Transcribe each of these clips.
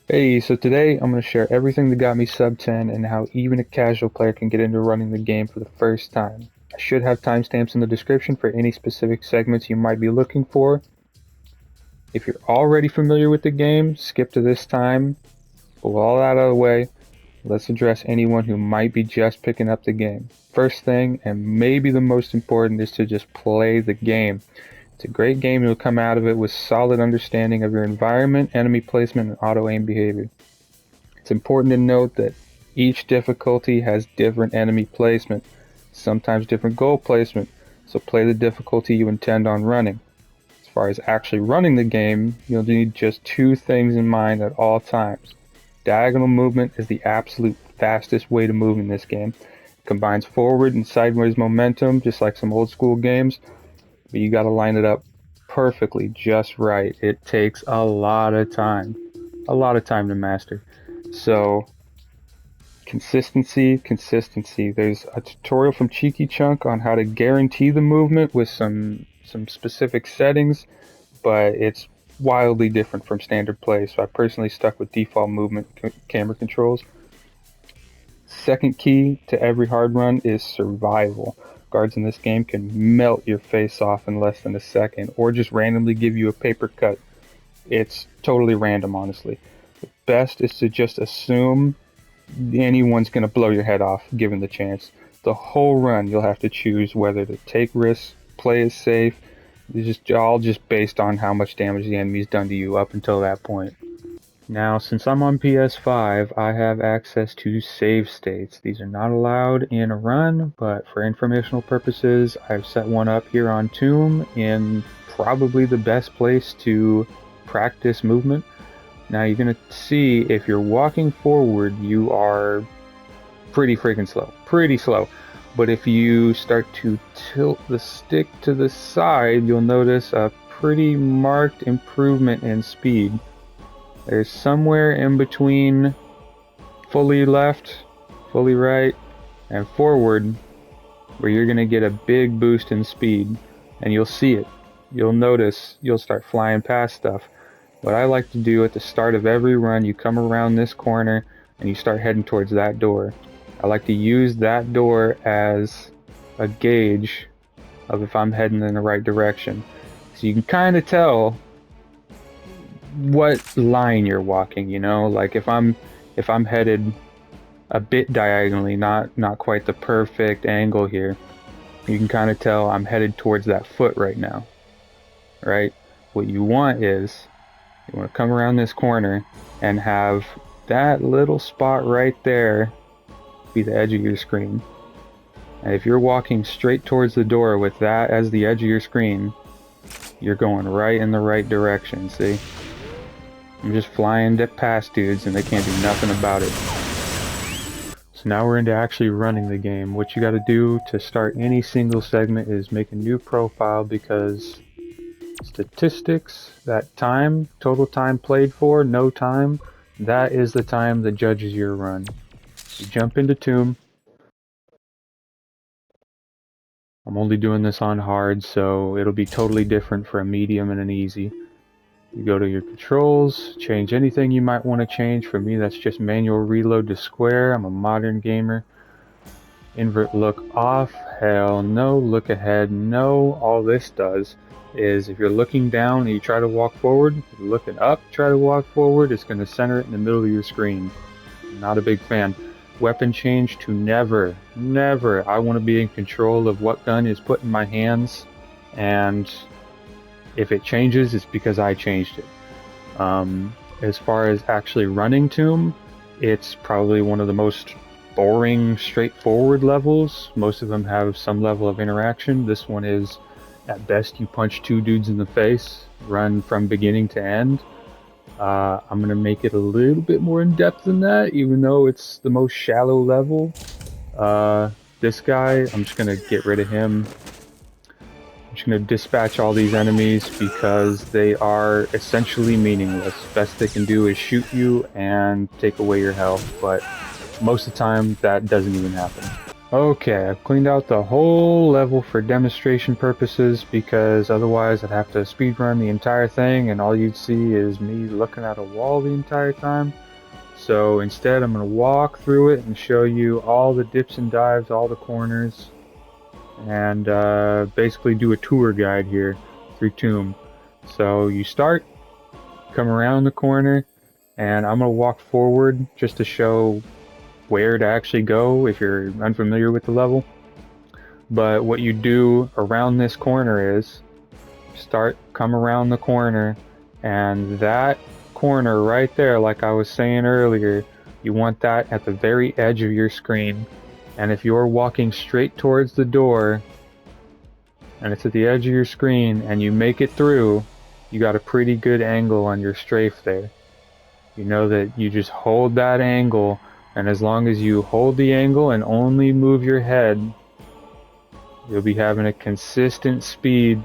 Hey, so today I'm going to share everything that got me sub 10 and how even a casual player can get into running the game for the first time. I should have timestamps in the description for any specific segments you might be looking for. If you're already familiar with the game, skip to this time. But with all that out of the way, let's address anyone who might be just picking up the game. First thing, and maybe the most important, is to just play the game. It's a great game, and you'll come out of it with solid understanding of your environment, enemy placement, and auto-aim behavior. It's important to note that each difficulty has different enemy placement, sometimes different goal placement, so play the difficulty you intend on running. As far as actually running the game, you'll need just two things in mind at all times. Diagonal movement is the absolute fastest way to move in this game. It combines forward and sideways momentum, just like some old school games, but you gotta line it up perfectly, just right. It takes a lot of time to master. So consistency. There's a tutorial from Cheeky Chunk on how to guarantee the movement with some specific settings, but it's wildly different from standard play. So I personally stuck with default movement camera controls. Second key to every hard run is survival. Guards in this game can melt your face off in less than a second, or just randomly give you a paper cut. It's totally random, honestly. The best is to just assume anyone's going to blow your head off given the chance. The whole run you'll have to choose whether to take risks, play it safe. It's just all just based on how much damage the enemy's done to you up until that point. Now, since I'm on PS5, I have access to save states. These are not allowed in a run, but for informational purposes, I've set one up here on Tomb in probably the best place to practice movement. Now you're going to see if you're walking forward, you are pretty freaking slow. Pretty slow. But if you start to tilt the stick to the side, you'll notice a pretty marked improvement in speed. There's somewhere in between fully left, fully right, and forward where you're going to get a big boost in speed. And you'll see it. You'll notice you'll start flying past stuff. What I like to do at the start of every run, you come around this corner and you start heading towards that door. I like to use that door as a gauge of if I'm heading in the right direction. So you can kind of tell what line you're walking, you know? Like if I'm headed a bit diagonally, not quite the perfect angle here, you can kind of tell I'm headed towards that foot right now. Right? What you want is you want to come around this corner and have that little spot right there be the edge of your screen. And if you're walking straight towards the door with that as the edge of your screen, you're going right in the right direction, see? I'm just flying past dudes and they can't do nothing about it. So now we're into actually running the game. What you gotta do to start any single segment is make a new profile, because statistics, that time, total time played for, no time, that is the time that judges your run. You jump into Tomb. I'm only doing this on hard, so it'll be totally different for a medium and an easy. You go to your controls, change anything you might want to change. For me, that's just manual reload to square. I'm a modern gamer. Invert look off, hell no. Look ahead, no. All this does is if you're looking down and you try to walk forward, if you're looking up, try to walk forward, it's going to center it in the middle of your screen. Not a big fan. Weapon change to never. I want to be in control of what gun is put in my hands, and if it changes, it's because I changed it. As far as actually running Tomb, it's probably one of the most boring, straightforward levels. Most of them have some level of interaction. This one is, at best, you punch two dudes in the face, run from beginning to end. I'm going to make it a little bit more in-depth than that, even though it's the most shallow level. This guy, I'm just going to get rid of him. I'm just going to dispatch all these enemies because they are essentially meaningless. Best they can do is shoot you and take away your health, but most of the time that doesn't even happen. Okay, I've cleaned out the whole level for demonstration purposes because otherwise I'd have to speedrun the entire thing and all you'd see is me looking at a wall the entire time. So instead I'm going to walk through it and show you all the dips and dives, all the corners, and basically do a tour guide here through Tomb. So you start, come around the corner, and I'm going to walk forward just to show where to actually go if you're unfamiliar with the level. But what you do around this corner is come around the corner, and that corner right there, like I was saying earlier, you want that at the very edge of your screen. And if you're walking straight towards the door and it's at the edge of your screen and you make it through, you got a pretty good angle on your strafe there. You know that you just hold that angle, and as long as you hold the angle and only move your head, you'll be having a consistent speed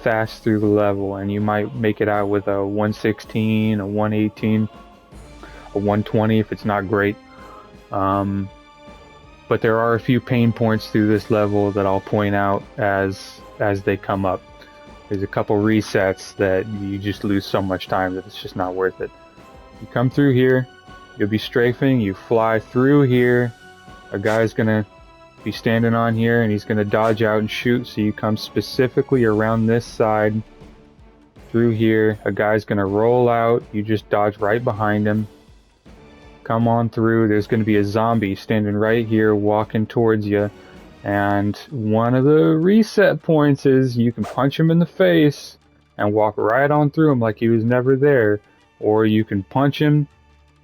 fast through the level, and you might make it out with a 116, a 118, a 120 if it's not great. But there are a few pain points through this level that I'll point out as they come up. There's a couple resets that you just lose so much time that it's just not worth it. You come through here, you'll be strafing, you fly through here, a guy's gonna be standing on here and he's gonna dodge out and shoot, so you come specifically around this side through here, a guy's gonna roll out, you just dodge right behind him, come on through, there's gonna be a zombie standing right here walking towards you, and one of the reset points is you can punch him in the face and walk right on through him like he was never there. Or you can punch him,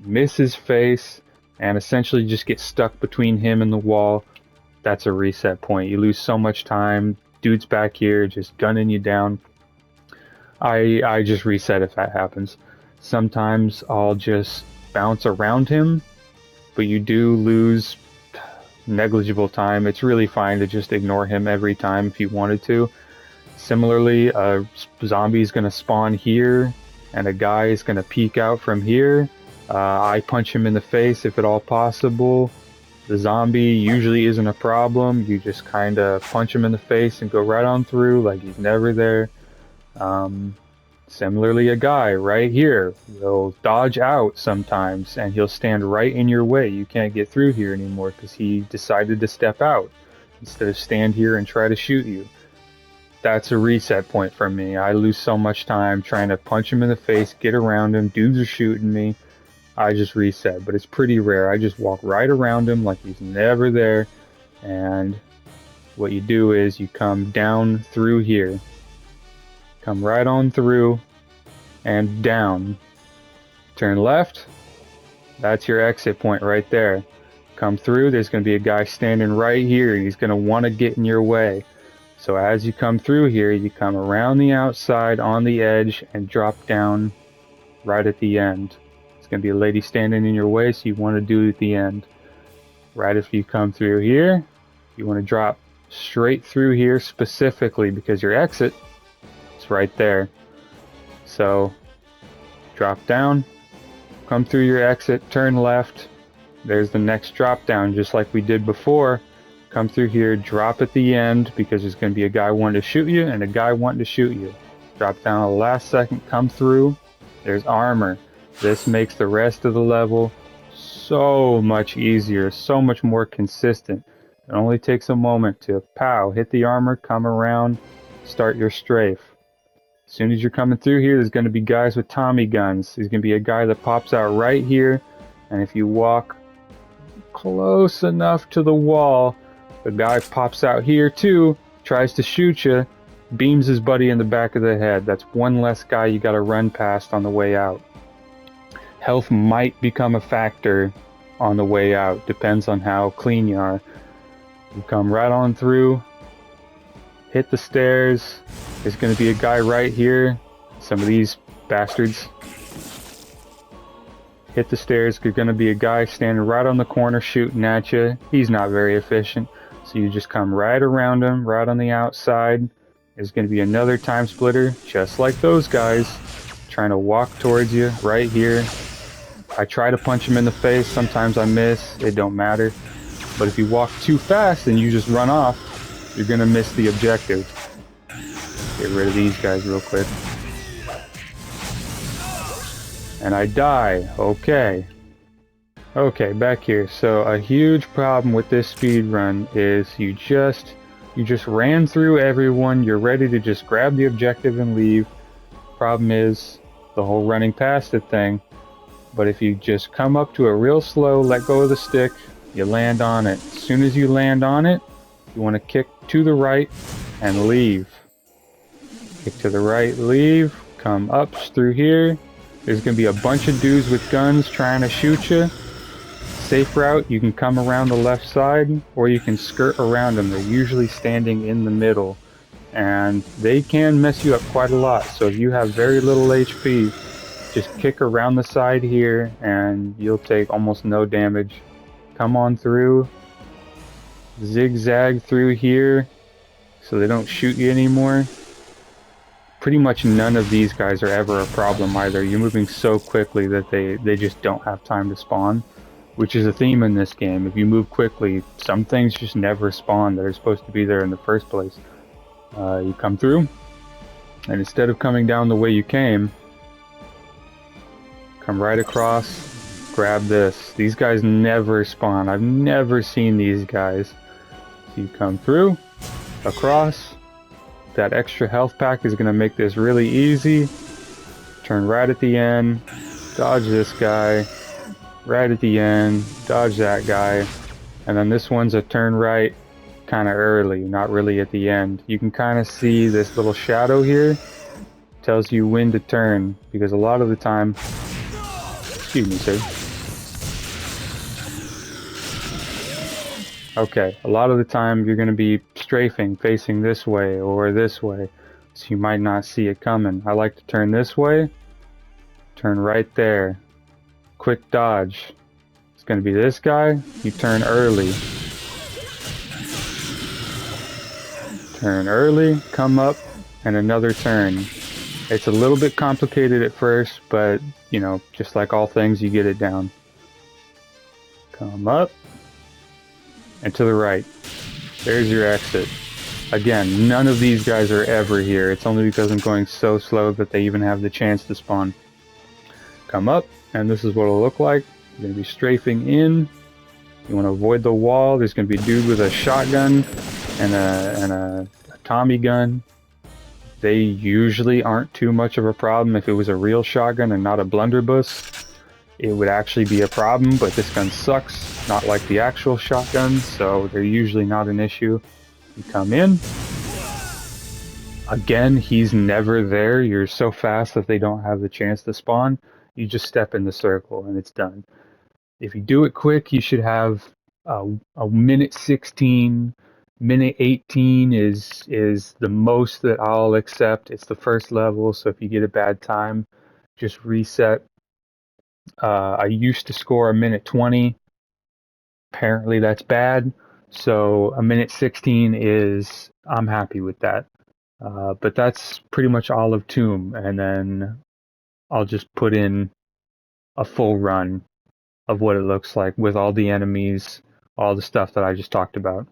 miss his face, and essentially just get stuck between him and the wall. That's a reset point. You lose so much time. Dude's back here just gunning you down. I just reset if that happens. Sometimes I'll just bounce around him, but you do lose negligible time. It's really fine to just ignore him every time if you wanted to. Similarly, a zombie's going to spawn here, and a guy is going to peek out from here. I punch him in the face if at all possible. The zombie usually isn't a problem. You just kind of punch him in the face and go right on through like he's never there. Similarly, a guy right here will dodge out sometimes and he'll stand right in your way. You can't get through here anymore because he decided to step out instead of stand here and try to shoot you. That's a reset point for me. I lose so much time trying to punch him in the face, get around him, dudes are shooting me. I just reset, but it's pretty rare. I just walk right around him like he's never there, and what you do is you come down through here. Come right on through and down. Turn left. That's your exit point right there. Come through, there's going to be a guy standing right here. He's going to want to get in your way. So as you come through here, you come around the outside on the edge and drop down right at the end. It's going to be a lady standing in your way, so you want to do it at the end. Right after you come through here, you want to drop straight through here specifically because your exit is right there. So drop down, come through your exit, turn left. There's the next drop down just like we did before. Come through here, drop at the end because there's going to be a guy wanting to shoot you and a guy wanting to shoot you. Drop down at the last second, come through. There's armor. This makes the rest of the level so much easier, so much more consistent. It only takes a moment to pow, hit the armor, come around, start your strafe. As soon as you're coming through here, there's going to be guys with Tommy guns. There's going to be a guy that pops out right here, and if you walk close enough to the wall, the guy pops out here too, tries to shoot you, beams his buddy in the back of the head. That's one less guy you got to run past on the way out. Health might become a factor on the way out, depends on how clean you are. You come right on through, hit the stairs. There's going to be a guy right here. Some of these bastards. Hit the stairs. There's going to be a guy standing right on the corner shooting at you. He's not very efficient. So you just come right around him, right on the outside. There's going to be another time splitter, just like those guys, trying to walk towards you right here. I try to punch him in the face. Sometimes I miss. It don't matter. But if you walk too fast and you just run off, you're gonna miss the objective. Get rid of these guys real quick. And I die. Okay. Okay, back here. So a huge problem with this speed run is you just ran through everyone. You're ready to just grab the objective and leave. Problem is the whole running past it thing. But if you just come up to it real slow, let go of the stick, you land on it. As soon as you land on it, you want to kick to the right and leave. Kick to the right, leave, come up through here. There's going to be a bunch of dudes with guns trying to shoot you. Safe route, you can come around the left side, or you can skirt around them. They're usually standing in the middle, and they can mess you up quite a lot. So if you have very little HP, just kick around the side here, and you'll take almost no damage. Come on through, zigzag through here, so they don't shoot you anymore. Pretty much none of these guys are ever a problem either. You're moving so quickly that they just don't have time to spawn. Which is a theme in this game. If you move quickly, some things just never spawn that are supposed to be there in the first place. You come through, and instead of coming down the way you came, come right across, grab this. These guys never spawn. I've never seen these guys. So you come through, across. That extra health pack is going to make this really easy. Turn right at the end, dodge this guy. Right at the end, dodge that guy, and then this one's a turn right kind of early, not really at the end. You can kind of see this little shadow here, tells you when to turn, because a lot of the time, excuse me sir, okay, a lot of the time you're going to be strafing, facing this way or this way, so you might not see it coming. I like to turn this way, turn right there. Quick dodge. It's going to be this guy. You turn early. Turn early, come up, and another turn. It's a little bit complicated at first, but, you know, just like all things, you get it down. Come up, and to the right. There's your exit. Again, none of these guys are ever here. It's only because I'm going so slow that they even have the chance to spawn. Come up. And this is what it'll look like. You're going to be strafing in. You want to avoid the wall. There's going to be a dude with a shotgun and a Tommy gun. They usually aren't too much of a problem. If it was a real shotgun and not a blunderbuss, it would actually be a problem, but this gun sucks. Not like the actual shotguns, so they're usually not an issue. You come in. Again, he's never there. You're so fast that they don't have the chance to spawn. You just step in the circle and it's done. If you do it quick, you should have a minute 16. Minute 18 is the most that I'll accept. It's the first level, so if you get a bad time, just reset. I used to score a minute 20. Apparently that's bad, so a minute 16 is, I'm happy with that. But that's pretty much all of Tomb, and then I'll just put in a full run of what it looks like with all the enemies, all the stuff that I just talked about.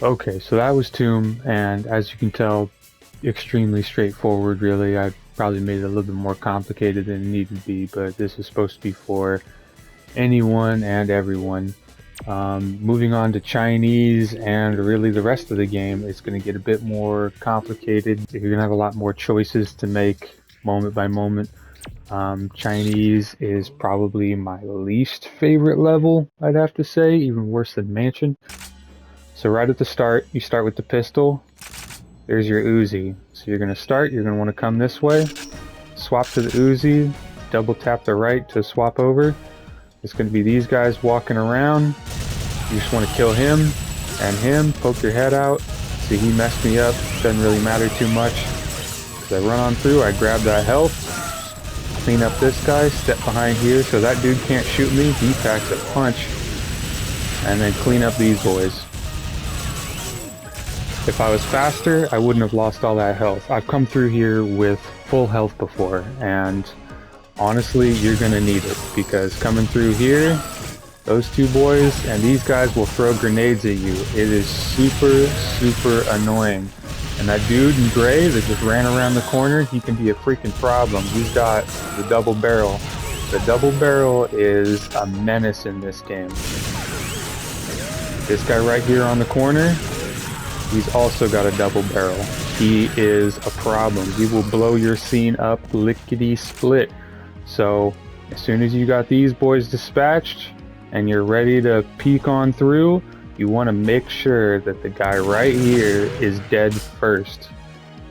Okay, so that was Tomb, and as you can tell, extremely straightforward, really. I probably made it a little bit more complicated than it needed to be, but this is supposed to be for anyone and everyone. Moving on to Chinese and really the rest of the game, it's going to get a bit more complicated. You're going to have a lot more choices to make moment by moment. Chinese is probably my least favorite level, I'd have to say, even worse than Mansion. So right at the start, you start with the pistol. There's your Uzi. So you're going to start, you're going to want to come this way, swap to the Uzi, double tap the right to swap over. It's going to be these guys walking around. You just want to kill him and him, poke your head out. See, he messed me up, doesn't really matter too much. As I run on through, I grab that health, clean up this guy, step behind here so that dude can't shoot me, he packs a punch, and then clean up these boys. If I was faster, I wouldn't have lost all that health. I've come through here with full health before, and honestly, you're gonna need it, because coming through here, those two boys and these guys will throw grenades at you. It is super, super annoying. And that dude in gray that just ran around the corner, he can be a freaking problem. He's got the double barrel. The double barrel is a menace in this game. This guy right here on the corner, he's also got a double barrel. He is a problem. He will blow your scene up lickety split. So as soon as you got these boys dispatched and you're ready to peek on through, you want to make sure that the guy right here is dead first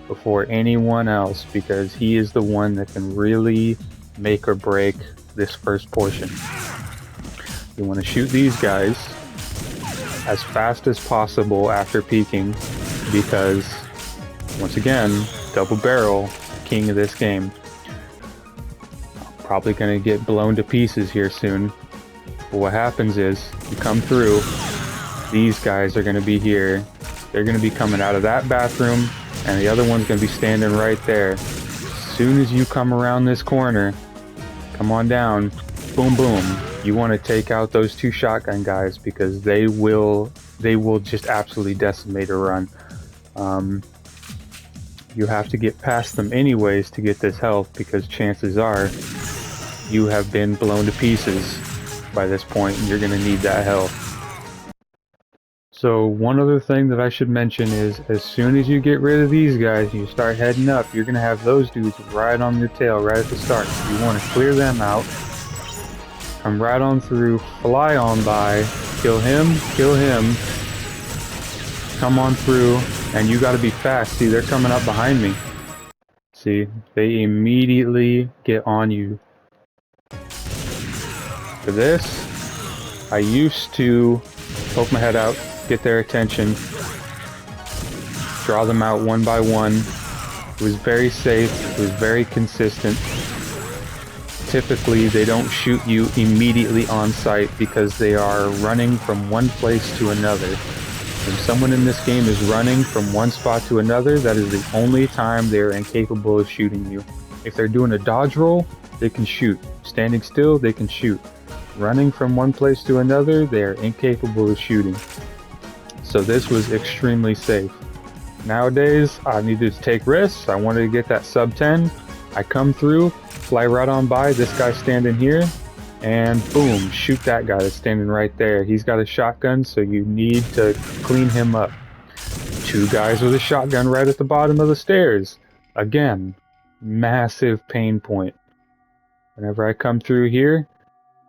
before anyone else, because he is the one that can really make or break this first portion. You want to shoot these guys as fast as possible after peeking, because once again, double barrel, king of this game. Probably gonna get blown to pieces here soon. But what happens is, you come through, these guys are gonna be here. They're gonna be coming out of that bathroom, and the other one's gonna be standing right there. As soon as you come around this corner, come on down, boom boom. You want to take out those two shotgun guys, because they will just absolutely decimate a run. You have to get past them anyways to get this health, because chances are you have been blown to pieces by this point and you're going to need that health. So one other thing that I should mention is, as soon as you get rid of these guys, you start heading up, you're going to have those dudes right on your tail right at the start. You want to clear them out. Come right on through, fly on by, kill him, come on through, and you gotta be fast. See, they're coming up behind me. See, they immediately get on you. For this, I used to poke my head out, get their attention, draw them out one by one. It was very safe, it was very consistent. Typically, they don't shoot you immediately on sight because they are running from one place to another. When someone in this game is running from one spot to another, that is the only time they're incapable of shooting you. If they're doing a dodge roll, they can shoot. Standing still, they can shoot. Running from one place to another, they are incapable of shooting. So this was extremely safe. Nowadays, I needed to take risks. I wanted to get that sub 10. I come through, fly right on by, this guy's standing here, and boom, shoot that guy that's standing right there. He's got a shotgun, so you need to clean him up. Two guys with a shotgun right at the bottom of the stairs. Again, massive pain point. Whenever I come through here,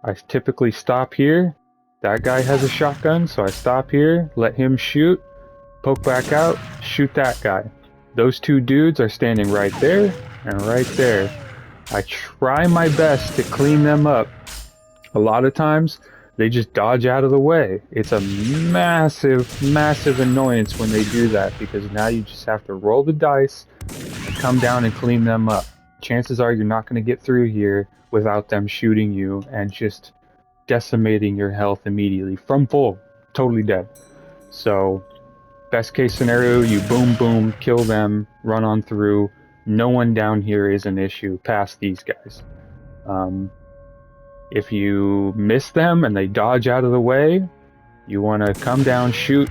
I typically stop here. That guy has a shotgun, so I stop here, let him shoot, poke back out, shoot that guy. Those two dudes are standing right there and right there. I try my best to clean them up. A lot of times, they just dodge out of the way. It's a massive, massive annoyance when they do that, because now you just have to roll the dice and come down and clean them up. Chances are you're not going to get through here without them shooting you and just decimating your health immediately. From full, totally dead. So, best case scenario, you boom boom, kill them, run on through. No one down here is an issue past these guys. If you miss them and they dodge out of the way, You want to come down, shoot,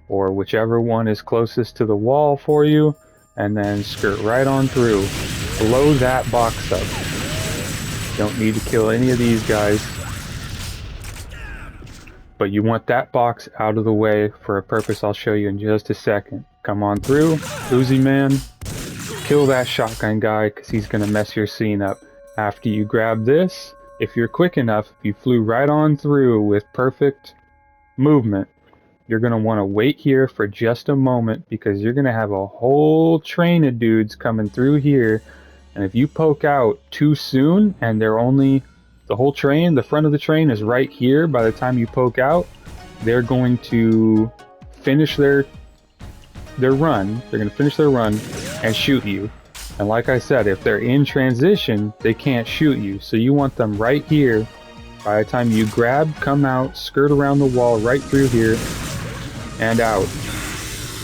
or whichever one is closest to the wall for you, and then skirt right on through. Blow that box up. Don't need to kill any of these guys. But you want that box out of the way for a purpose I'll show you in just a second. Come on through, Uzi man. Kill that shotgun guy because he's going to mess your scene up. After you grab this, if you're quick enough, if you flew right on through with perfect movement, you're going to want to wait here for just a moment because you're going to have a whole train of dudes coming through here. And if you poke out too soon and they're only, the whole train, the front of the train is right here by the time you poke out, they're going to finish their run. They're going to finish their run and shoot you. And like I said, if they're in transition, they can't shoot you. So you want them right here. By the time you grab, come out, skirt around the wall right through here and out.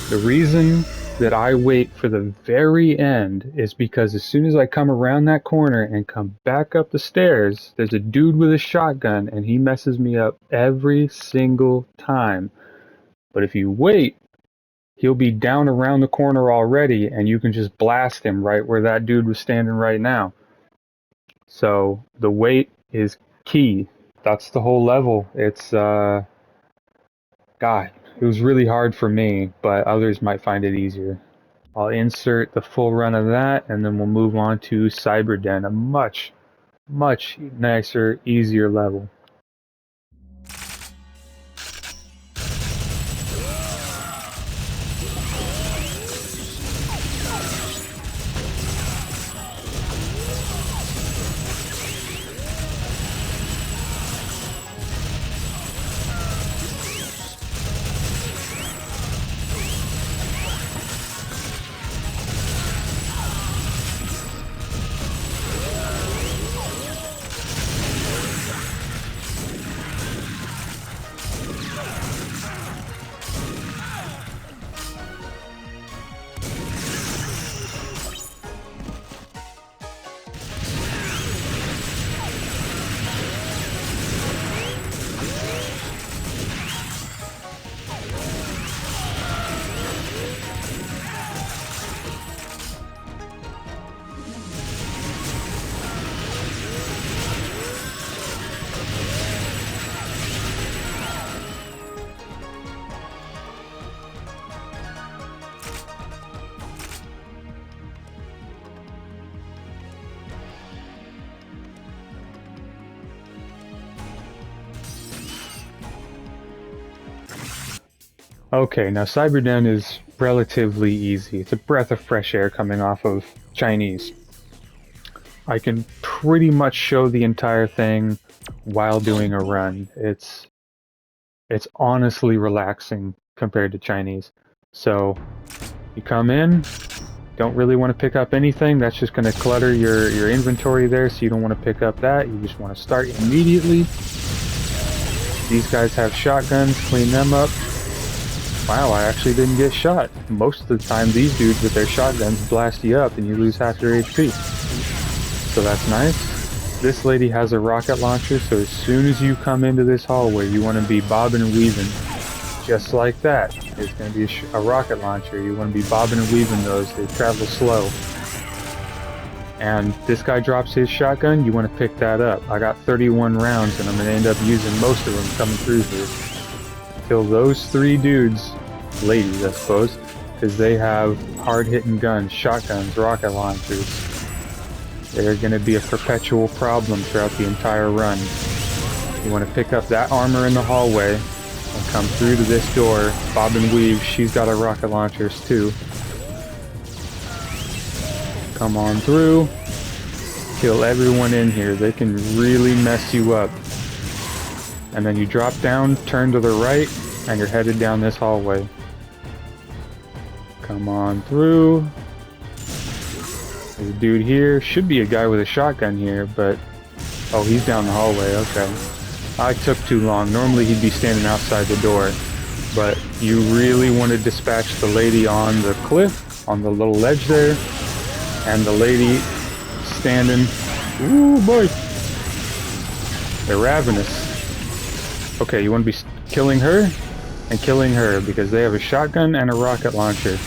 The reason that I wait for the very end is because as soon as I come around that corner and come back up the stairs, there's a dude with a shotgun and he messes me up every single time. But if you wait, he'll be down around the corner already and you can just blast him right where that dude was standing right now. So the wait is key. That's the whole level. It's God, it was really hard for me, but others might find it easier. I'll insert the full run of that and then we'll move on to Cyberden, a much nicer, easier level. Okay, now Cyberden is relatively easy. It's a breath of fresh air coming off of Chinese. I can pretty much show the entire thing while doing a run. It's honestly relaxing compared to Chinese. So you come in, don't really want to pick up anything. That's just going to clutter your inventory there, so you don't want to pick up that. You just want to start immediately. These guys have shotguns, clean them up. Wow, I actually didn't get shot. Most of the time these dudes with their shotguns blast you up and you lose half your HP. So that's nice. This lady has a rocket launcher, so as soon as you come into this hallway, you want to be bobbing and weaving. Just like that. There's going to be a rocket launcher. You want to be bobbing and weaving those. They travel slow. And this guy drops his shotgun, you want to pick that up. I got 31 rounds and I'm going to end up using most of them coming through here. Kill those three dudes, ladies I suppose, because they have hard-hitting guns, shotguns, rocket launchers. They're going to be a perpetual problem throughout the entire run. You want to pick up that armor in the hallway and come through to this door. Bob and weave, she's got her rocket launchers too. Come on through. Kill everyone in here. They can really mess you up. And then you drop down, turn to the right, and you're headed down this hallway. Come on through. There's a dude here. Should be a guy with a shotgun here, but... oh, he's down the hallway, okay. I took too long. Normally he'd be standing outside the door. But you really want to dispatch the lady on the cliff, on the little ledge there. And the lady standing... ooh, boy! They're ravenous. Okay, you want to be killing her and killing her because they have a shotgun and a rocket launcher.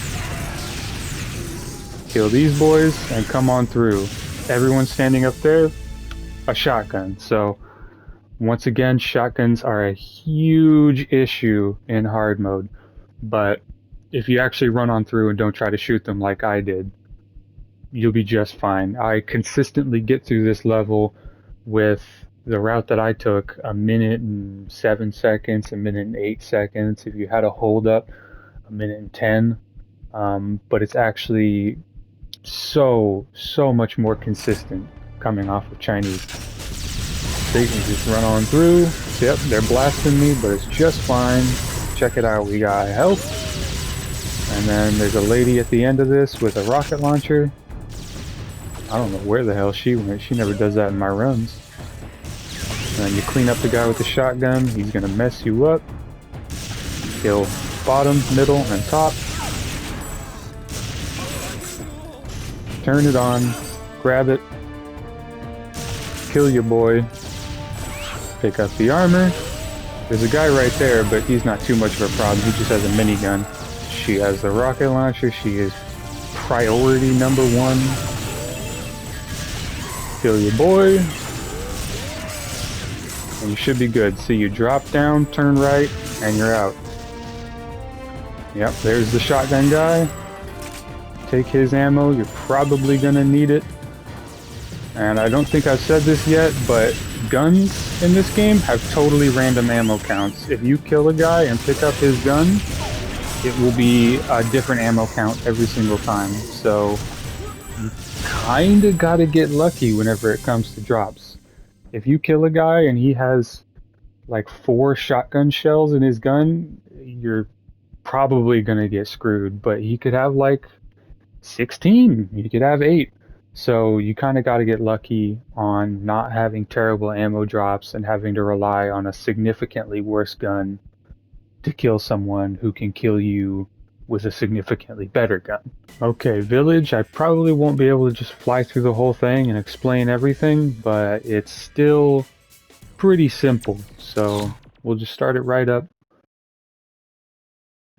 Kill these boys and come on through. Everyone standing up there, a shotgun. So once again, shotguns are a huge issue in hard mode. But if you actually run on through and don't try to shoot them like I did, you'll be just fine. I consistently get through this level with the route that I took, 1 minute and 7 seconds, 1 minute and 8 seconds. If you had a hold up, 1 minute and 10. But it's actually so much more consistent coming off of Chinese. So you can just run on through. Yep, they're blasting me, but it's just fine. Check it out, we got health. And then there's a lady at the end of this with a rocket launcher. I don't know where the hell she went. She never does that in my runs. And then you clean up the guy with the shotgun. He's gonna mess you up. Kill bottom, middle, and top. Turn it on. Grab it. Kill your boy. Pick up the armor. There's a guy right there, but he's not too much of a problem. He just has a minigun. She has the rocket launcher. She is priority number 1. Kill your boy. And you should be good. See, you drop down, turn right, and you're out. Yep, there's the shotgun guy. Take his ammo. You're probably gonna need it. And I don't think I've said this yet, but guns in this game have totally random ammo counts. If you kill a guy and pick up his gun, it will be a different ammo count every single time. So you kinda gotta get lucky whenever it comes to drops. If you kill a guy and he has like 4 shotgun shells in his gun, you're probably gonna get screwed. But he could have like 16, you could have 8. So you kind of got to get lucky on not having terrible ammo drops and having to rely on a significantly worse gun to kill someone who can kill you with a significantly better gun. Okay, Village, I probably won't be able to just fly through the whole thing and explain everything, but it's still pretty simple. So we'll just start it right up.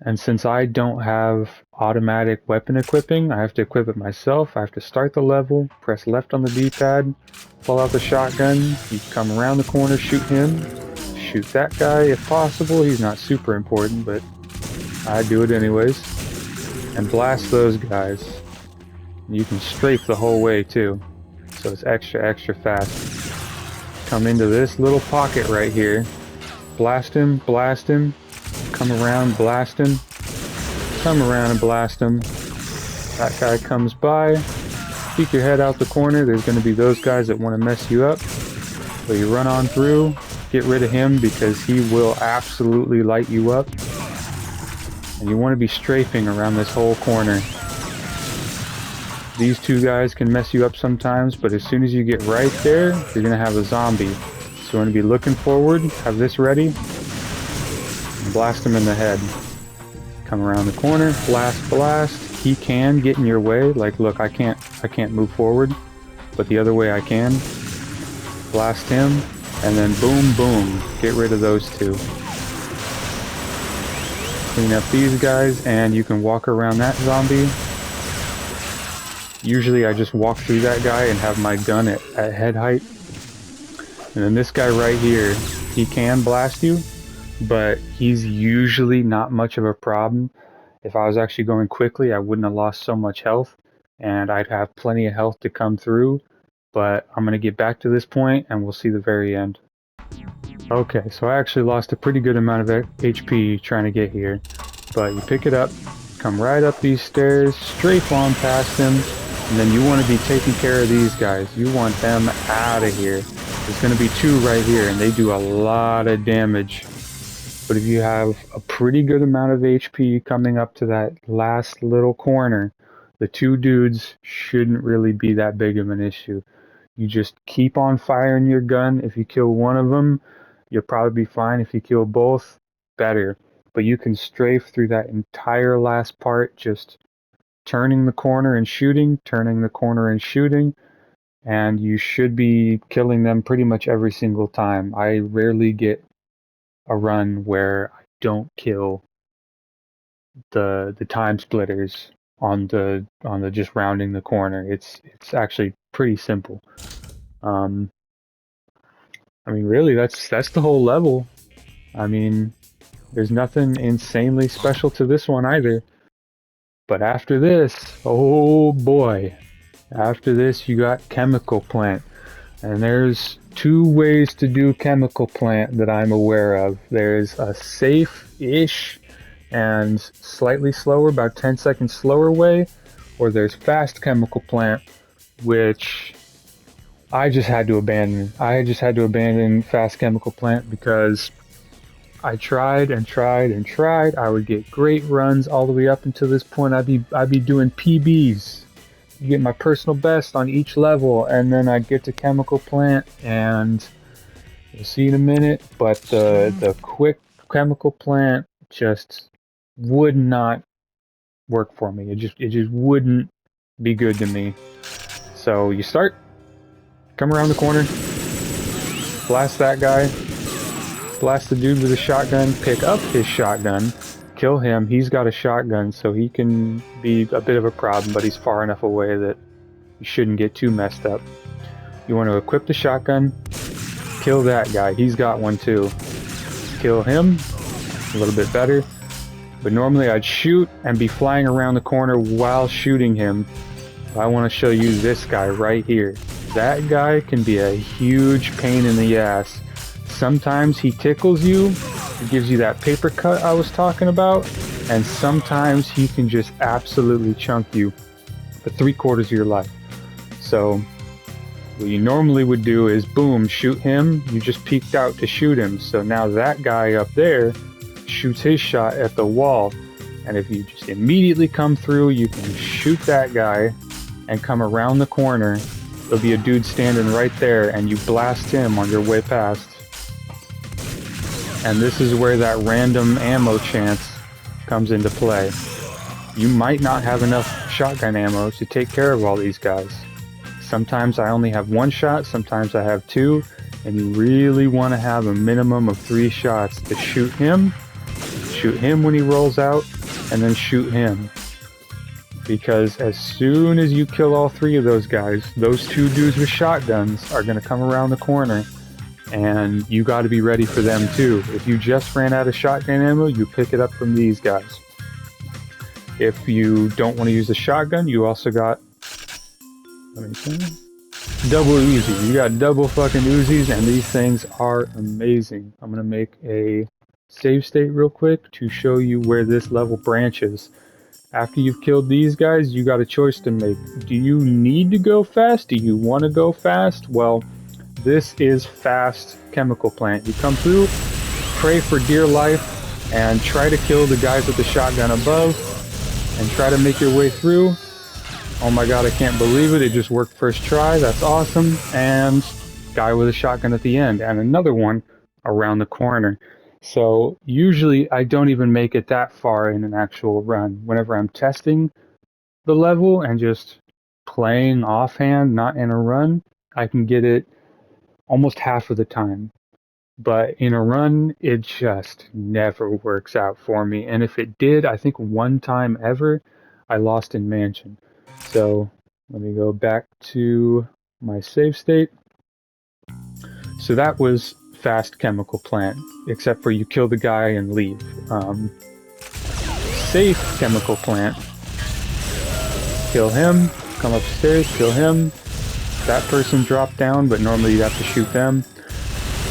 And since I don't have automatic weapon equipping, I have to equip it myself. I have to start the level, press left on the D-pad, pull out the shotgun, you come around the corner, shoot him, shoot that guy if possible. He's not super important, but I do it anyways. And blast those guys. You can strafe the whole way too, so it's extra fast. Come into this little pocket right here, blast him, come around, blast him, come around and blast him. That guy comes by, peek your head out the corner, there's going to be those guys that want to mess you up. So you run on through, get rid of him because he will absolutely light you up. And you want to be strafing around this whole corner. These 2 guys can mess you up sometimes, but as soon as you get right there, you're going to have a zombie. So you want to be looking forward, have this ready, and blast him in the head. Come around the corner, blast. He can get in your way. Like, look, I can't move forward, but the other way I can. Blast him, and then boom, get rid of those 2. Clean up these guys, and you can walk around that zombie. Usually I just walk through that guy and have my gun at head height. And then this guy right here, he can blast you, but he's usually not much of a problem. If I was actually going quickly, I wouldn't have lost so much health, and I'd have plenty of health to come through. But I'm going to get back to this point, and we'll see the very end. Okay, so I actually lost a pretty good amount of HP trying to get here. But you pick it up, come right up these stairs, strafe on past him, and then you want to be taking care of these guys. You want them out of here. There's going to be 2 right here, and they do a lot of damage. But if you have a pretty good amount of HP coming up to that last little corner, the 2 dudes shouldn't really be that big of an issue. You just keep on firing your gun. If you kill one of them, you'll probably be fine. If you kill both, better. But you can strafe through that entire last part, just turning the corner and shooting, and you should be killing them pretty much every single time. I rarely get a run where I don't kill the time splitters on the just rounding the corner. It's actually pretty simple. I mean, really, that's the whole level. I mean, there's nothing insanely special to this one either. But after this, oh boy, after this you got chemical plant. And there's two ways to do chemical plant that I'm aware of. There's a safe-ish and slightly slower, about 10 seconds slower way, or there's fast chemical plant, which I just had to abandon. I just had to abandon fast chemical plant because I tried and tried and tried. I would get great runs all the way up until this point. I'd be doing PBs, get my personal best on each level, and then I'd get to chemical plant, and you'll see in a minute. But the quick chemical plant just would not work for me. It just wouldn't be good to me. So you start, come around the corner, blast that guy, blast the dude with a shotgun, pick up his shotgun, kill him. He's got a shotgun, so he can be a bit of a problem, but he's far enough away that you shouldn't get too messed up. You want to equip the shotgun, kill that guy. He's got one too. Kill him, a little bit better. But normally I'd shoot and be flying around the corner while shooting him. I want to show you this guy right here. That guy can be a huge pain in the ass. Sometimes he tickles you, he gives you that paper cut I was talking about, and sometimes he can just absolutely chunk you for 3/4 of your life. So what you normally would do is boom, shoot him. You just peeked out to shoot him, so now that guy up there shoots his shot at the wall, and if you just immediately come through, you can shoot that guy and come around the corner. There'll be a dude standing right there, and you blast him on your way past. And this is where that random ammo chance comes into play. You might not have enough shotgun ammo to take care of all these guys. Sometimes I only have one shot, sometimes I have two, and you really want to have a minimum of 3 shots to shoot him when he rolls out, and then shoot him. Because as soon as you kill all 3 of those guys, those 2 dudes with shotguns are going to come around the corner, and you got to be ready for them too. If you just ran out of shotgun ammo, you pick it up from these guys. If you don't want to use the shotgun, you also got double Uzi. You got double fucking Uzis, and these things are amazing. I'm going to make a save state real quick to show you where this level branches. After you've killed these guys, you got a choice to make. Do you need to go fast? Do you want to go fast? Well, this is fast chemical plant. You come through, pray for dear life, and try to kill the guys with the shotgun above, and try to make your way through. Oh my god, I can't believe it. It just worked first try. That's awesome. And guy with a shotgun at the end, and another one around the corner. So usually I don't even make it that far in an actual run. Whenever I'm testing the level and just playing offhand, not in a run, I can get it almost half of the time. But in a run, it just never works out for me. And if it did, I think one time ever, I lost in Mansion. So let me go back to my save state. So that was fast chemical plant, except for you kill the guy and leave. Safe chemical plant, kill him, come upstairs, kill him. That person dropped down, but normally you have to shoot them.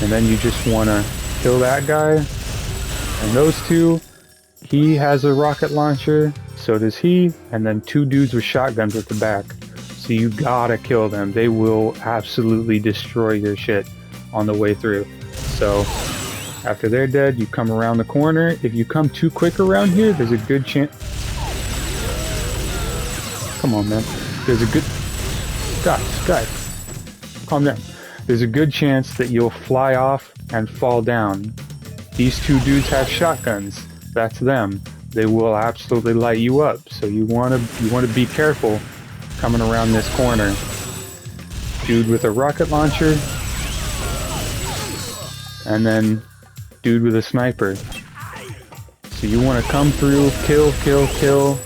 And then you just want to kill that guy. And those 2, he has a rocket launcher, so does he, and then 2 dudes with shotguns at the back. So you gotta kill them. They will absolutely destroy your shit on the way through. So after they're dead, you come around the corner. If you come too quick around here, there's a good chance... Come on, man. There's a good... Guys, calm down. There's a good chance that you'll fly off and fall down. These 2 dudes have shotguns. That's them. They will absolutely light you up. So you want to be careful coming around this corner. Dude with a rocket launcher. And then dude with a sniper. So you want to come through, kill,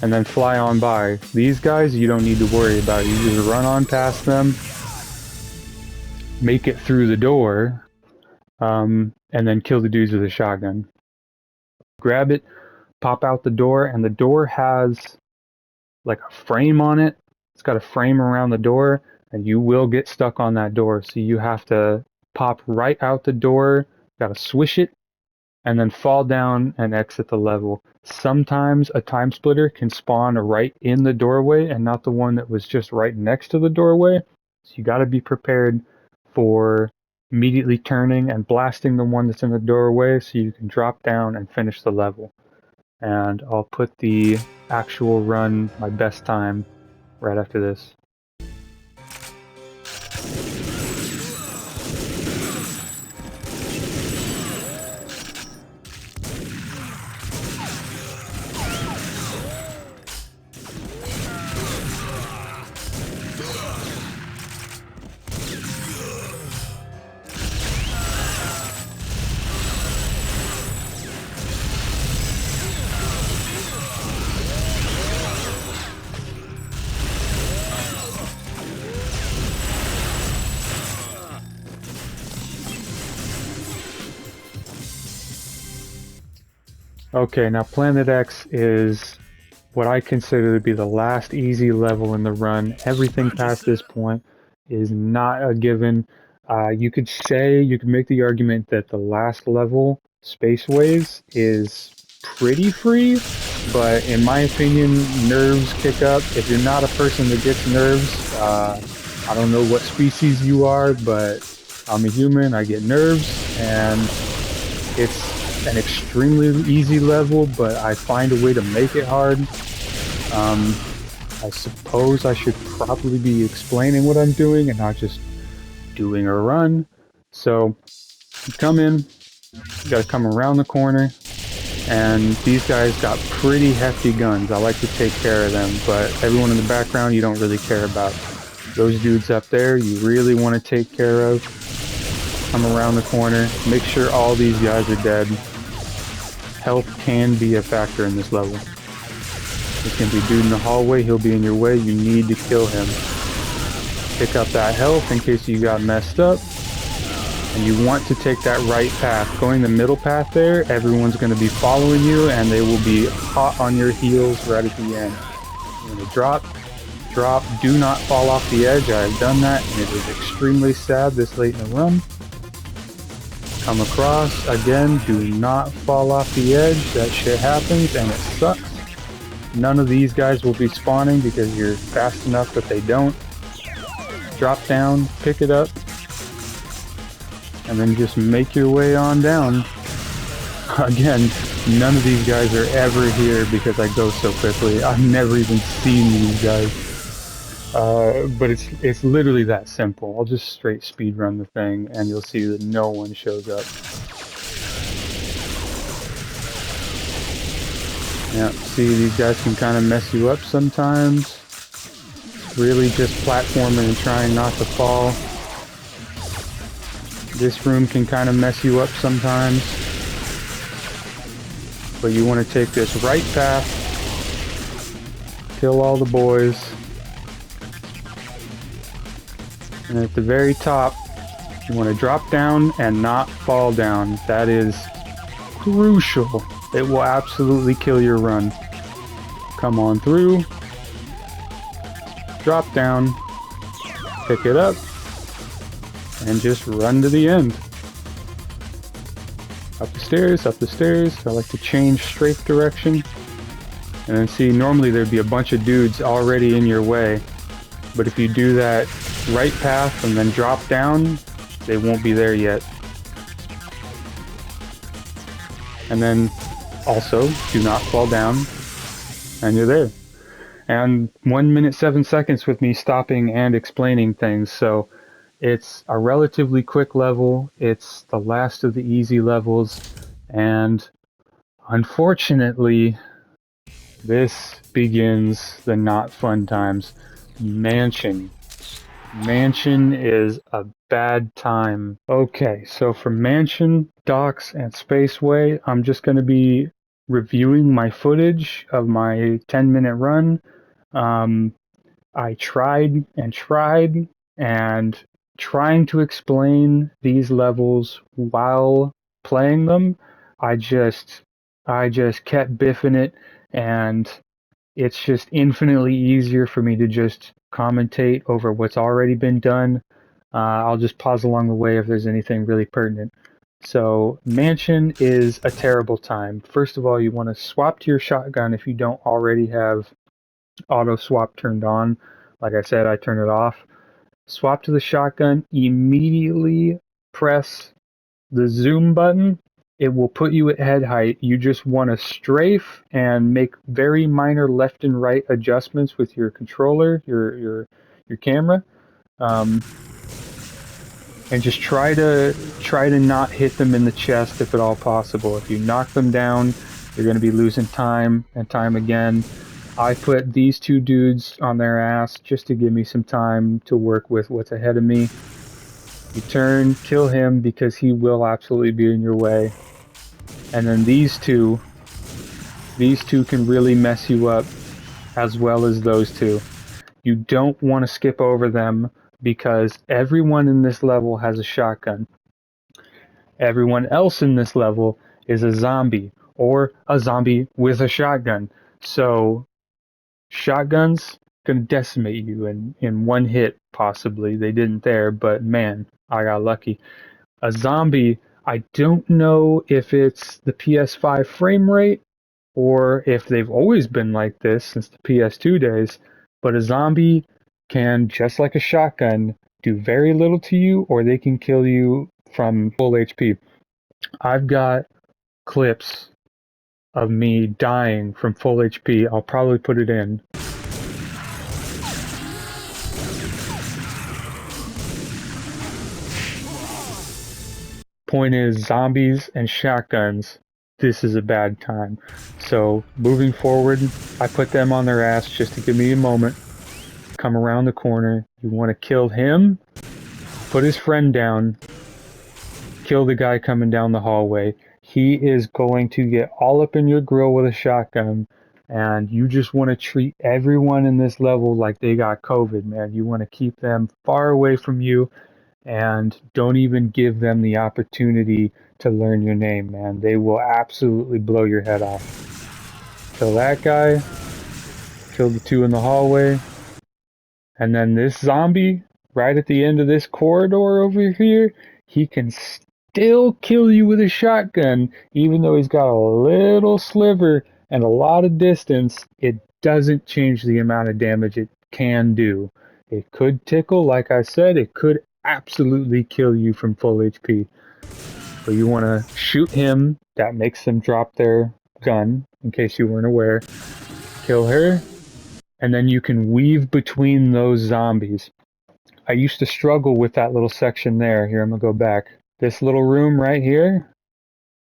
and then fly on by. These guys you don't need to worry about. You just run on past them, make it through the door, and then kill the dudes with a shotgun. Grab it, pop out the door, and the door has like a frame on it. It's got a frame around the door, and you will get stuck on that door. So you have to pop right out the door, gotta swish it, and then fall down and exit the level. Sometimes a time splitter can spawn right in the doorway and not the one that was just right next to the doorway. So you gotta be prepared for immediately turning and blasting the one that's in the doorway so you can drop down and finish the level. And I'll put the actual run, my best time, right after this. Okay, now Planet X is what I consider to be the last easy level in the run. Everything past this point is not a given. You could make the argument that the last level, Spaceways, is pretty free, but in my opinion, nerves kick up. If you're not a person that gets nerves, I don't know what species you are, but I'm a human, I get nerves, and it's an extremely easy level, but I find a way to make it hard. I suppose I should probably be explaining what I'm doing and not just doing a run. So you come in, you gotta come around the corner, and these guys got pretty hefty guns. I like to take care of them, but everyone in the background you don't really care about. Those dudes up there you really want to take care of. Come around the corner, make sure all these guys are dead. Health can be a factor in this level. There's going to be a dude in the hallway, he'll be in your way, you need to kill him. Pick up that health in case you got messed up. And you want to take that right path. Going the middle path there, everyone's going to be following you and they will be hot on your heels right at the end. You're going to drop, do not fall off the edge. I have done that and it is extremely sad this late in the run. Come across, again, do not fall off the edge. That shit happens and it sucks. None of these guys will be spawning because you're fast enough that they don't. Drop down, pick it up, and then just make your way on down. Again, none of these guys are ever here because I go so quickly. I've never even seen these guys. But it's literally that simple. I'll just straight speedrun the thing and you'll see that no one shows up. Yeah, see, these guys can kind of mess you up sometimes. It's really just platforming and trying not to fall. This room can kind of mess you up sometimes. But you want to take this right path, kill all the boys. And at the very top, you want to drop down and not fall down. That is crucial. It will absolutely kill your run. Come on through. Drop down. Pick it up. And just run to the end. Up the stairs, up the stairs. I like to change strafe direction. And then see, normally there'd be a bunch of dudes already in your way. But if you do that right path and then drop down, they won't be there yet. And then also do not fall down and you're there. And 1 minute 7 seconds with me stopping and explaining things. So it's a relatively quick level. It's the last of the easy levels, and unfortunately this begins the not fun times. Mansion. Mansion is a bad time. Okay, so for Mansion, Docks, and Spaceway, I'm just going to be reviewing my footage of my 10-minute run. Um, I tried and trying to explain these levels while playing them, I just I just kept biffing it, and it's just infinitely easier for me to just commentate over what's already been done. I'll just pause along the way if there's anything really pertinent. So, Mansion is a terrible time. First of all, you want to swap to your shotgun if you don't already have auto swap turned on. Like I said, I turn it off. Swap to the shotgun, immediately press the zoom button. It will put you at head height. You just want to strafe and make very minor left and right adjustments with your controller, your camera, um, and just try to not hit them in the chest if at all possible. If you knock them down, you're going to be losing time and time again. I put these two dudes on their ass just to give me some time to work with what's ahead of me. You turn, kill him because he will absolutely be in your way. And then these two can really mess you up as well as those two. You don't want to skip over them because everyone in this level has a shotgun. Everyone else in this level is a zombie or a zombie with a shotgun. So shotguns gonna decimate you in one hit possibly. They didn't there, but man, I got lucky. A zombie, I don't know if it's the PS5 frame rate or if they've always been like this since the PS2 days, but a zombie can, just like a shotgun, do very little to you, or they can kill you from full HP. I've got clips of me dying from full HP. I'll probably put it in. Point is, zombies and shotguns, this is a bad time. So, moving forward, I put them on their ass just to give me a moment. Come around the corner. You want to kill him, put his friend down, kill the guy coming down the hallway. He is going to get all up in your grill with a shotgun, and you just want to treat everyone in this level like they got COVID, man. You want to keep them far away from you, and don't even give them the opportunity to learn your name, man. They will absolutely blow your head off. Kill that guy, kill the two in the hallway, and then this zombie right at the end of this corridor over here, he can still kill you with a shotgun, even though he's got a little sliver and a lot of distance. It doesn't change the amount of damage it can do. It could tickle, like I said, it could absolutely kill you from full HP. So you want to shoot him, that makes them drop their gun, in case you weren't aware. Kill her, and then you can weave between those zombies. I used to struggle with that little section there. Here, I'm going to go back. This little room right here,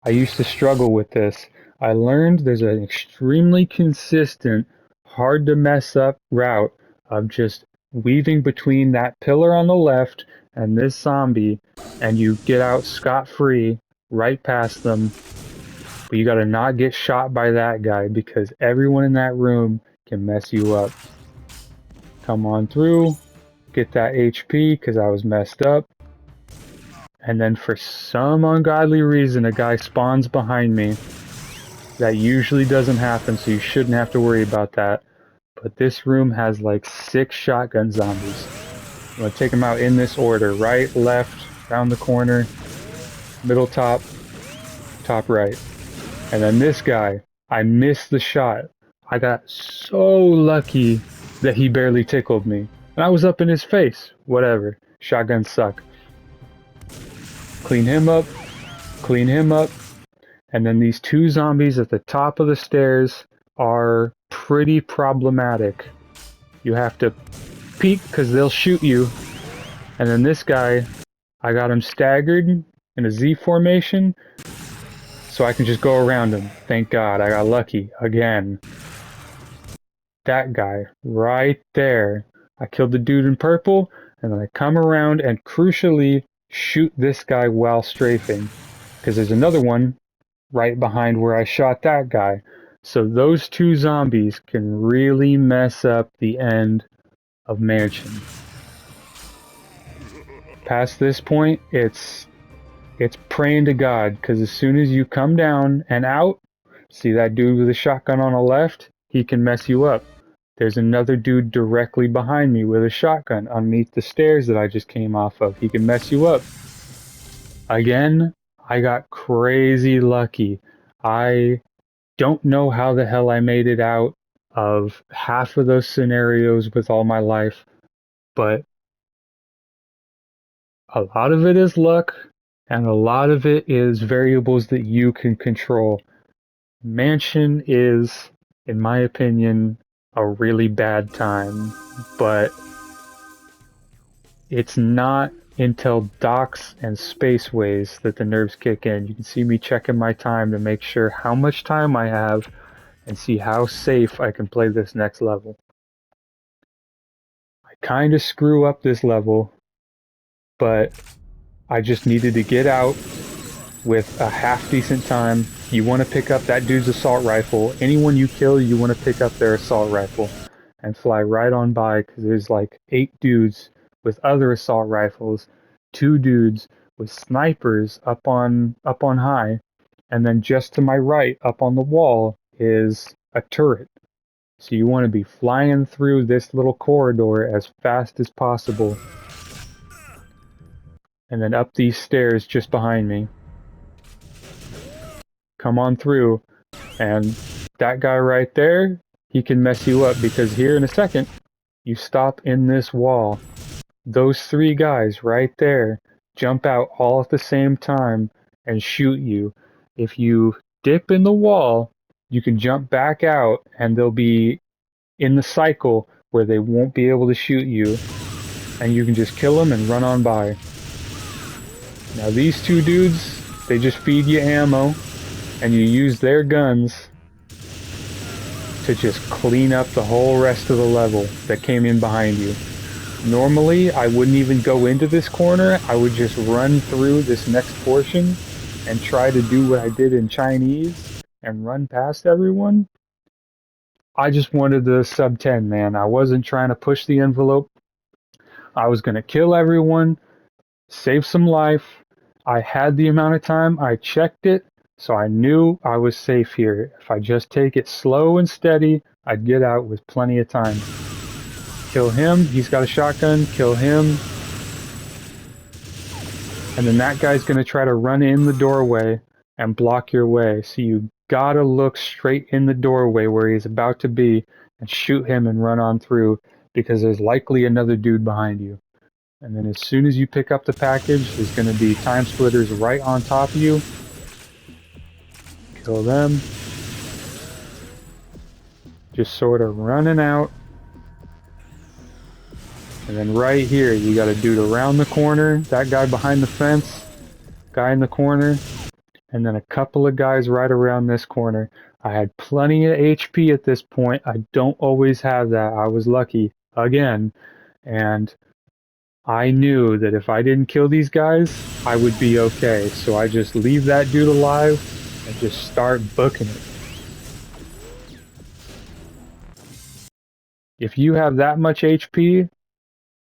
I used to struggle with this. I learned there's an extremely consistent, hard to mess up route of just weaving between that pillar on the left and this zombie, and you get out scot-free right past them. But you gotta not get shot by that guy because everyone in that room can mess you up. Come on through, get that HP because I was messed up. And then for some ungodly reason, a guy spawns behind me. That usually doesn't happen, so you shouldn't have to worry about that. But this room has like 6 shotgun zombies. I'm gonna take them out in this order. Right, left, round the corner, middle top, top right. And then this guy, I missed the shot. I got so lucky that he barely tickled me. And I was up in his face. Whatever. Shotguns suck. Clean him up. Clean him up. And then these 2 zombies at the top of the stairs are pretty problematic. You have to peek because they'll shoot you. And then this guy, I got him staggered in a Z formation, so I can just go around him. Thank God, I got lucky again. That guy right there. I killed the dude in purple. And then I come around and crucially shoot this guy while strafing. Because there's another one right behind where I shot that guy. So those two zombies can really mess up the end of Mansion. Past this point, it's praying to God, because as soon as you come down and out, see that dude with a shotgun on the left? He can mess you up. There's another dude directly behind me with a shotgun underneath the stairs that I just came off of. He can mess you up. Again, I got crazy lucky. I don't know how the hell I made it out of half of those scenarios with all my life, but a lot of it is luck, and a lot of it is variables that you can control. Mansion is, in my opinion, a really bad time, but it's not until docks and spaceways that the nerves kick in. You can see me checking my time to make sure how much time I have and see how safe I can play this next level. I kind of screw up this level, but I just needed to get out with a half decent time. You want to pick up that dude's assault rifle. Anyone you kill, you want to pick up their assault rifle and fly right on by, because there's like 8 dudes with other assault rifles, 2 dudes with snipers up on high, and then just to my right up on the wall is a turret. So you want to be flying through this little corridor as fast as possible, and then up these stairs just behind me. Come on through, and that guy right there, he can mess you up, because here in a second, you stop in this wall. Those 3 guys right there jump out all at the same time and shoot you. If you dip in the wall, you can jump back out, and they'll be in the cycle where they won't be able to shoot you, and you can just kill them and run on by. Now these 2 dudes, they just feed you ammo, and you use their guns to just clean up the whole rest of the level that came in behind you. Normally, I wouldn't even go into this corner. I would just run through this next portion and try to do what I did in Chinese and run past everyone. I just wanted the sub 10, man. I wasn't trying to push the envelope. I was going to kill everyone, save some life. I had the amount of time. I checked it. So I knew I was safe here. If I just take it slow and steady, I'd get out with plenty of time. Kill him. He's got a shotgun. Kill him. And then that guy's going to try to run in the doorway and block your way. So you gotta look straight in the doorway where he's about to be and shoot him and run on through, because there's likely another dude behind you. And then as soon as you pick up the package, there's going to be TimeSplitters right on top of you. Kill them. Just sort of running out. And then right here, you got a dude around the corner, that guy behind the fence, guy in the corner, and then a couple of guys right around this corner. I had plenty of HP at this point. I don't always have that. I was lucky again. And I knew that if I didn't kill these guys, I would be okay. So I just leave that dude alive and just start booking it. If you have that much HP,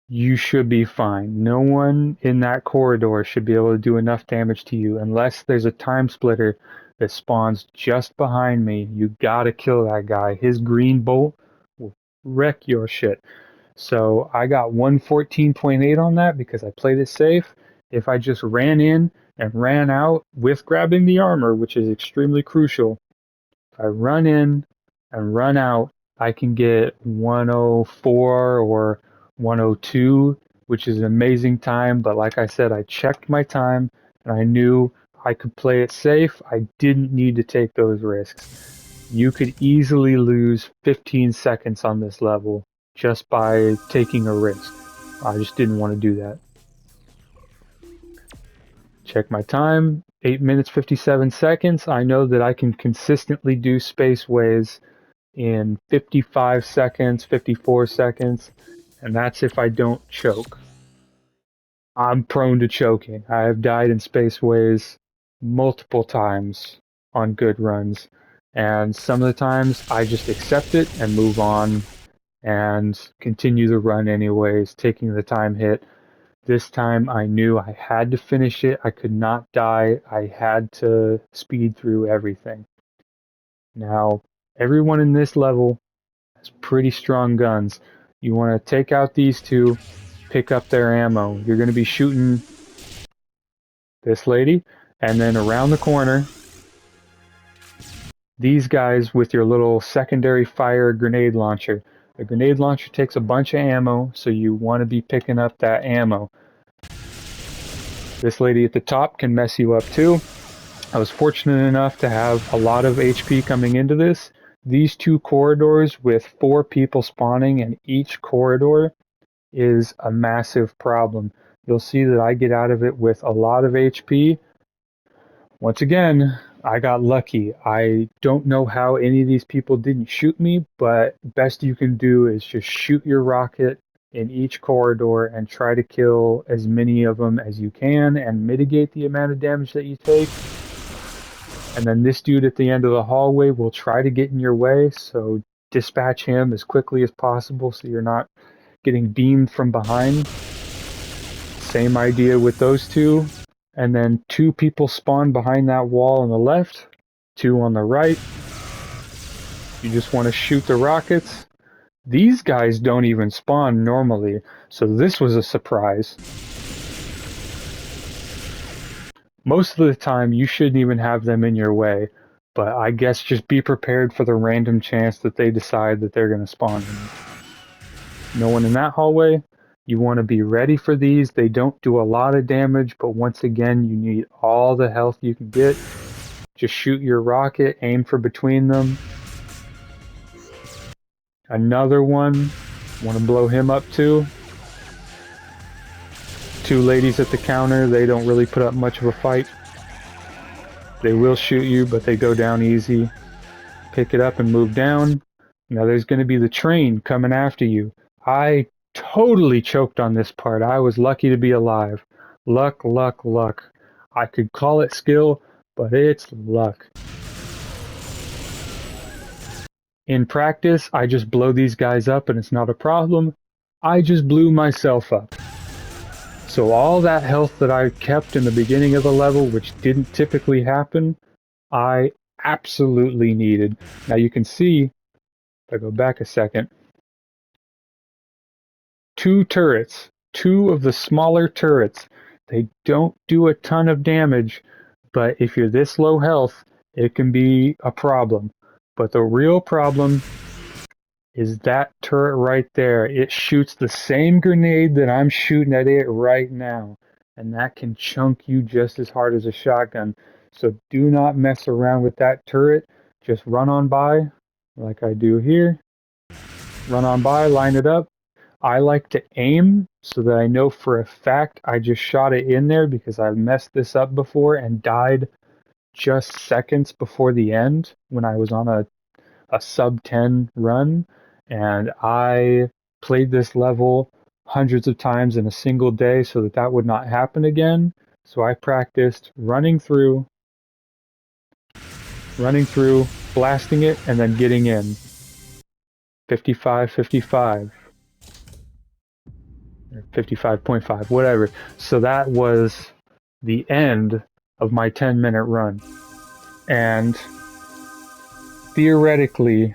you should be fine. No one in that corridor should be able to do enough damage to you unless there's a time splitter that spawns just behind me. You gotta kill that guy. His green bolt will wreck your shit. So I got 114.8 on that because I played it safe. If I just ran in and ran out with grabbing the armor, which is extremely crucial, if I run in and run out, I can get 104 or 102, which is an amazing time. But like I said, I checked my time and I knew I could play it safe. I didn't need to take those risks. You could easily lose 15 seconds on this level just by taking a risk. I just didn't want to do that. Check my time, 8 minutes 57 seconds. I know that I can consistently do Spaceways in 55 seconds, 54 seconds, and that's if I don't choke. I'm prone to choking. I have died in Spaceways multiple times on good runs, and some of the times I just accept it and move on and continue the run anyways, taking the time hit. This time I knew I had to finish it. I could not die. I had to speed through everything. Now, everyone in this level has pretty strong guns. You want to take out these two, pick up their ammo. You're going to be shooting this lady, and then around the corner, these guys with your little secondary fire grenade launcher. A grenade launcher takes a bunch of ammo, so you want to be picking up that ammo. This lady at the top can mess you up too. I was fortunate enough to have a lot of HP coming into this. These two corridors with 4 people spawning in each corridor is a massive problem. You'll see that I get out of it with a lot of HP. Once again, I got lucky. I don't know how any of these people didn't shoot me, but best you can do is just shoot your rocket in each corridor and try to kill as many of them as you can and mitigate the amount of damage that you take. And then this dude at the end of the hallway will try to get in your way, so dispatch him as quickly as possible so you're not getting beamed from behind. Same idea with those two. And then 2 people spawn behind that wall on the left, 2 on the right. You just want to shoot the rockets. These guys don't even spawn normally, so this was a surprise. Most of the time, you shouldn't even have them in your way, but I guess just be prepared for the random chance that they decide that they're going to spawn. No one in that hallway. You want to be ready for these. They don't do a lot of damage, but once again, you need all the health you can get. Just shoot your rocket, aim for between them. Another one. Want to blow him up too. 2 ladies at the counter. They don't really put up much of a fight. They will shoot you, but they go down easy. Pick it up and move down. Now there's going to be the train coming after you. I totally choked on this part. I was lucky to be alive. Luck, luck, luck. I could call it skill, but it's luck. In practice, I just blow these guys up and it's not a problem. I just blew myself up. So all that health that I kept in the beginning of the level, which didn't typically happen, I absolutely needed. Now you can see, if I go back a second, 2 turrets, 2 of the smaller turrets. They don't do a ton of damage, but if you're this low health, it can be a problem. But the real problem is that turret right there. It shoots the same grenade that I'm shooting at it right now, and that can chunk you just as hard as a shotgun. So do not mess around with that turret. Just run on by, like I do here. Run on by, line it up. I like to aim so that I know for a fact I just shot it in there because I've messed this up before and died just seconds before the end when I was on a sub 10 run, and I played this level hundreds of times in a single day so that that would not happen again. So I practiced running through, blasting it, and then getting in. 55, 55, or 55.5, whatever. So that was the end of my 10-minute run. And theoretically,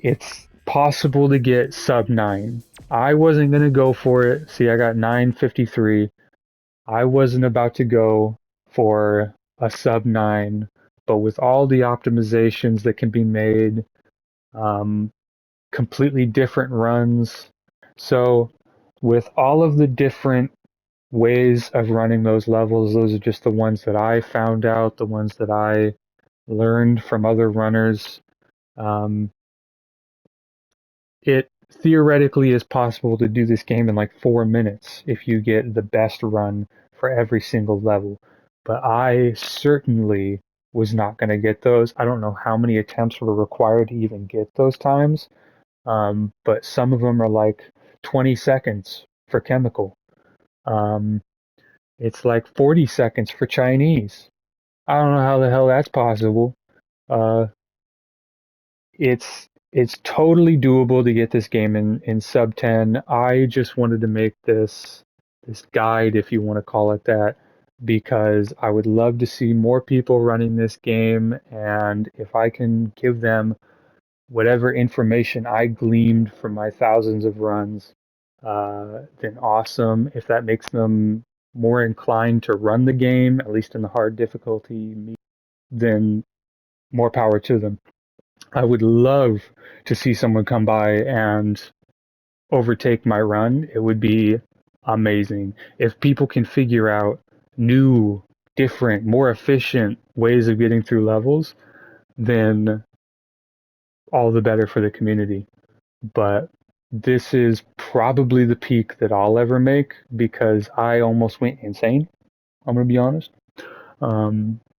it's possible to get sub 9. I wasn't going to go for it. See, I got 9:53. I wasn't about to go for a sub 9, but with all the optimizations that can be made, um, completely different runs. So, with all of the different ways of running those levels, those are just the ones that I found out, the ones that I learned from other runners. Um, It theoretically is possible to do this game in like 4 minutes if you get the best run for every single level. But I certainly was not going to get those. I don't know how many attempts were required to even get those times, but some of them are like 20 seconds for chemical. Um, It's like 40 seconds for Chinese. I don't know how the hell that's possible. Uh, it's totally doable to get this game in sub 10. I just wanted to make this guide, if you want to call it that, because I would love to see more people running this game, and if I can give them whatever information I gleaned from my thousands of runs, then awesome. If that makes them more inclined to run the game, at least in the hard difficulty, then more power to them. I would love to see someone come by and overtake my run. It would be amazing. If people can figure out new, different, more efficient ways of getting through levels, then all the better for the community. But this is probably the peak that I'll ever make because I almost went insane. I'm going to be honest.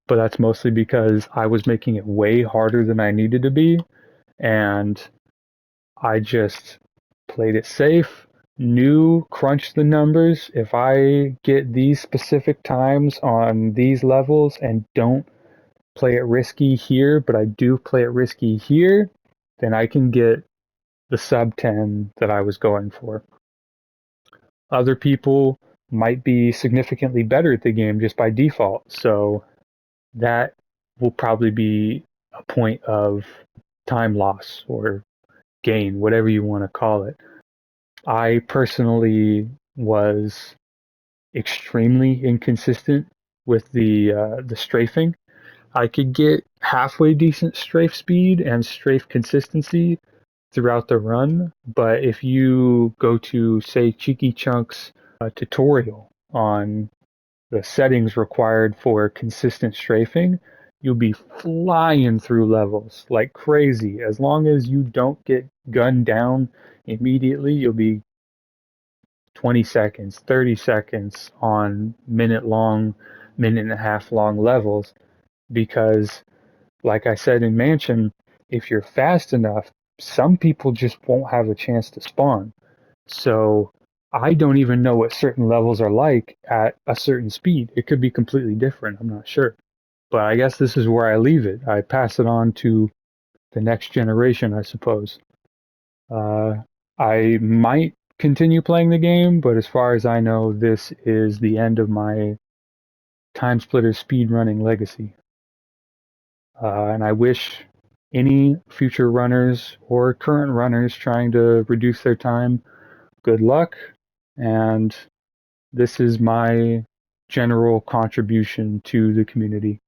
But that's mostly because I was making it way harder than I needed to be. And I just played it safe, knew, crunched the numbers. If I get these specific times on these levels and don't play it risky here, but I do play it risky here, then I can get the sub 10 that I was going for. Other people might be significantly better at the game just by default, so that will probably be a point of time loss or gain, whatever you want to call it. I personally was extremely inconsistent with the strafing. I could get halfway decent strafe speed and strafe consistency throughout the run, but if you go to, say, Cheeky Chunk's tutorial on the settings required for consistent strafing, you'll be flying through levels like crazy. As long as you don't get gunned down immediately, you'll be 20 seconds, 30 seconds on minute and a half long levels because, like I said in Mansion, if you're fast enough, some people just won't have a chance to spawn. So I don't even know what certain levels are like at a certain speed. It could be completely different. I'm not sure. But I guess this is where I leave it. I pass it on to the next generation, I suppose. Uh, I might continue playing the game, but as far as I know, this is the end of my TimeSplitters speedrunning legacy. And I wish any future runners or current runners trying to reduce their time good luck. And this is my general contribution to the community.